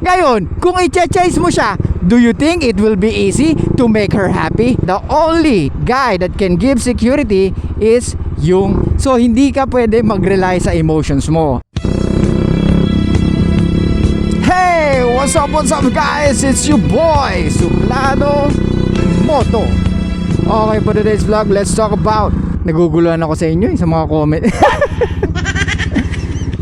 Ngayon, kung i-chase mo siya, do you think it will be easy to make her happy? The only guy that can give security is yung... So, hindi ka pwede mag-rely sa emotions mo. Hey! What's up guys? It's your boy, Suplado Moto. Okay, for today's vlog, let's talk about... Naguguluhan ako sa inyo sa mga comment.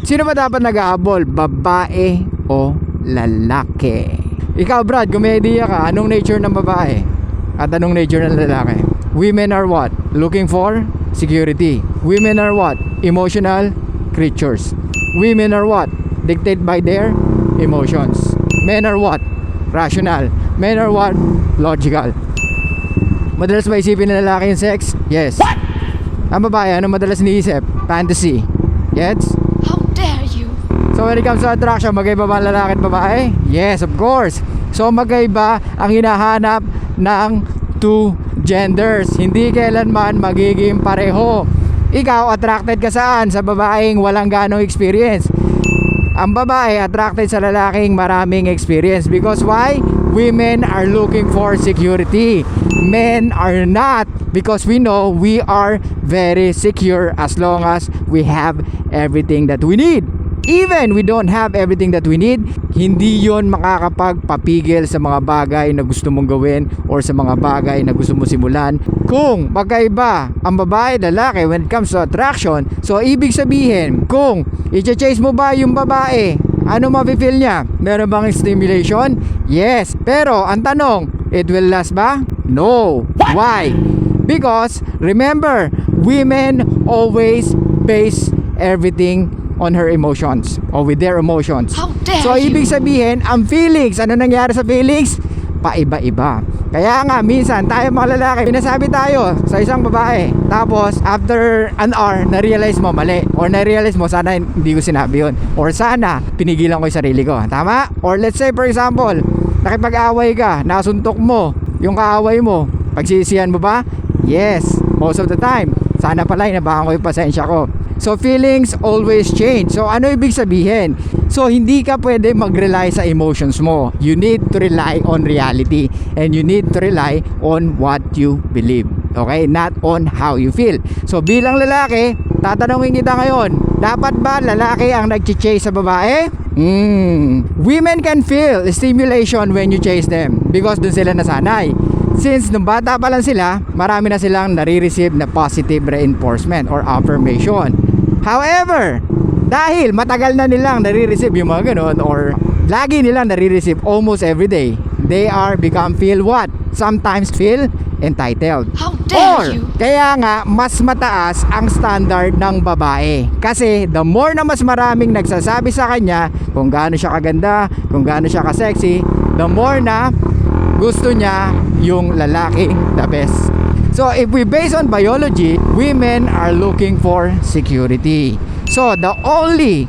Sino ba dapat nag-ahabol? Babae o lalaki? Ikaw Brad, kung may idea ka, anong nature ng babae? At anong nature ng lalaki? Women are what? Looking for security. Women are what? Emotional creatures. Women are what? Dictated by their emotions. Men are what? Rational. Men are what? Logical. Madalas ba isipin ng lalaki yung sex? Yes. What? Ang babae, ano madalas iniisip? Fantasy. Yes? How dare you? So when it comes to attraction, magkaiba ba ang lalaki at babae? Yes, of course. So magkaiba ang hinahanap ng two genders. Hindi kailanman magiging pareho. Ikaw, attracted ka saan? Sa babaeng walang ganong experience. Ang babae attracted sa lalaking maraming experience. Because why? Women are looking for security. Men are not, because we know we are very secure as long as we have everything that we need. Even we don't have everything that we need, hindi yon makakapagpapigil sa mga bagay na gusto mong gawin or sa mga bagay na gusto mong simulan. Kung magkaiba ang babae at lalaki when it comes to attraction, so ibig sabihin, kung i-chase mo ba yung babae, ano mafe-feel niya? Meron bang stimulation? Yes. Pero ang tanong, it will last ba? No. Why? Because remember, women always base everything on her emotions or with their emotions. How dare So you? ibig sabihin, ang feelings, ano nangyari sa feelings? Paiba-iba. Kaya nga minsan tayo mga lalaki, pinasabi tayo sa isang babae, tapos after an hour na-realize mo mali, or na-realize mo sana hindi ko sinabi yun, or sana pinigilan ko yung sarili ko. Tama? Or let's say for example, nakipag-away ka, nasuntok mo yung kaaway mo, pagsisihan mo ba? Yes, most of the time. Sana pala inabahan ko yung pasensya ko. So feelings always change. So ano ibig sabihin? So hindi ka pwede mag-rely sa emotions mo. You need to rely on reality, and you need to rely on what you believe. Okay? Not on how you feel. So bilang lalaki, tatanungin kita ngayon, dapat ba lalaki ang nag-chase sa babae? Women can feel stimulation when you chase them because dun sila nasanay. Since nung bata pa lang sila, marami na silang nare-receive na positive reinforcement or affirmation. However, dahil matagal na nilang nare-receive yung mga ganun, or lagi nilang nare-receive almost every day, they are feel what? Sometimes feel entitled. How dare you? Kaya nga, mas mataas ang standard ng babae. Kasi the more na mas maraming nagsasabi sa kanya kung gaano siya kaganda, kung gaano siya ka-sexy, the more na gusto niya yung lalaking the best. So if we base on biology, women are looking for security. So the only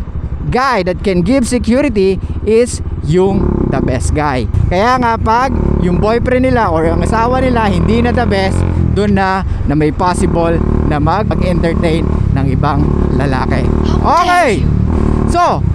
guy that can give security is yung the best guy. Kaya nga pag yung boyfriend nila or yung asawa nila hindi na the best, doon na may possible na mag-entertain ng ibang lalaki. Okay. So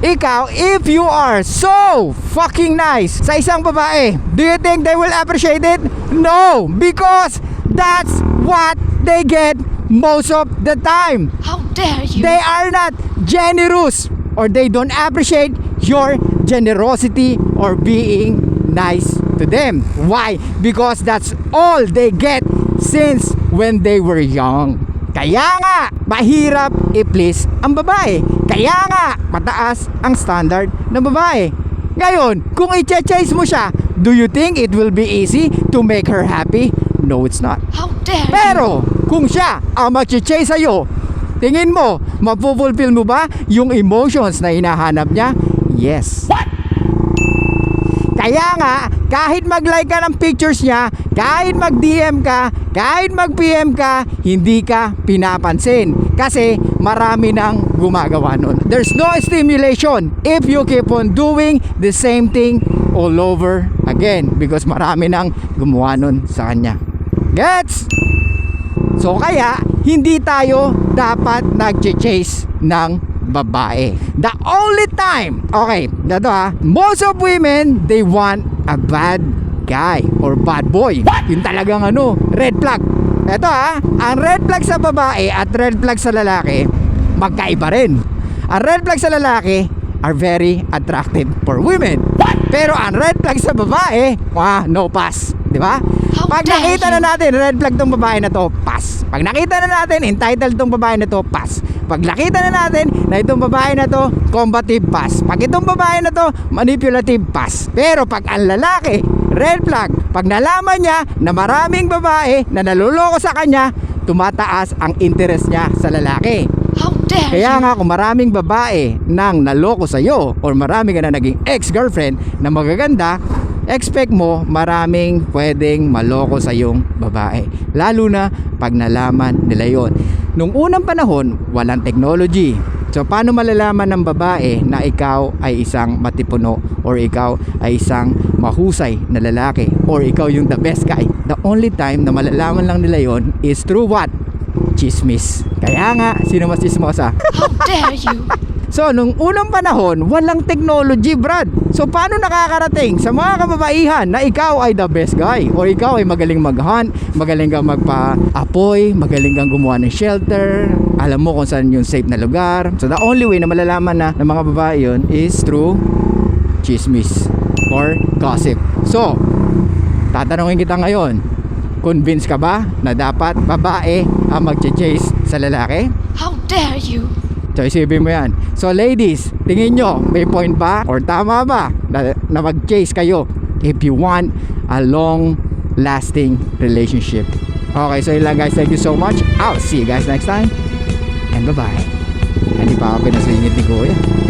ikaw, if you are so fucking nice sa isang babae, do you think they will appreciate it? No, because that's what they get most of the time. How dare you? They are not generous, or they don't appreciate your generosity or being nice to them. Why? Because that's all they get since when they were young. Kaya nga, mahirap i-please ang babae. Kaya nga, mataas ang standard ng babae. Ngayon, kung i-chase mo siya, do you think it will be easy to make her happy? No, it's not. How dare Pero, kung siya ang mag-chase sa'yo, tingin mo, mapufulfill mo ba yung emotions na hinahanap niya? Yes. What? Kaya nga, kahit mag-like ka ng pictures niya, kahit mag-DM ka, kahit mag-PM ka, hindi ka pinapansin. Kasi marami nang gumagawa nun. There's no stimulation if you keep on doing the same thing all over again. Because marami nang gumawa nun sa kanya. Gets? So kaya, hindi tayo dapat nag-chase ng babae. The only time, okay, dato most of women, they want a bad guy or bad boy. Yung talagang red flag. Ito ang red flag sa babae at red flag sa lalaki, magkaiba rin. Ang red flag sa lalaki are very attractive for women. Pero ang red flag sa babae, no pass. Di ba? How Pag dare nakita na you. natin, red flag tong babae na to, pass. Pag nakita na natin, entitled tong babae na to, pass. Pag nakita na natin na itong babae na to, combative, pass. Pag itong babae na to, manipulative, pass. Pero pag ang lalaki, red flag, pag nalaman niya na maraming babae na naluloko sa kanya, tumataas ang interest niya sa lalaki. How dare Kaya you. nga kung maraming babae nang naloko sa'yo or marami ka na naging ex-girlfriend na magaganda, expect mo maraming pwedeng maloko sa iyong babae. Lalo na pag nalaman nila yon. Nung unang panahon, walang technology. So paano malalaman ng babae na ikaw ay isang matipuno or ikaw ay isang mahusay na lalaki or ikaw yung the best guy? The only time na malalaman lang nila yon is through what? Chismis. Kaya nga, sino mas chismosa? How dare you. So, nung unang panahon, walang technology, Brad. So, paano nakakarating sa mga kababaihan na ikaw ay the best guy? O ikaw ay magaling mag-hunt, magaling kang magpa-apoy, magaling kang gumawa ng shelter, alam mo kung saan yung safe na lugar. So, the only way na malalaman na ng mga babae yun is through chismis or gossip. So, tatanungin kita ngayon, convinced ka ba na dapat babae ang mag-chase sa lalaki? How dare you. So isipin mo yan. So ladies, tingin nyo, may point ba? Or tama ba na mag-chase kayo if you want a long lasting relationship? Okay, so yun lang guys. Thank you so much. I'll see you guys next time. And bye-bye. Hindi pa ako pinasingit ni Kuya.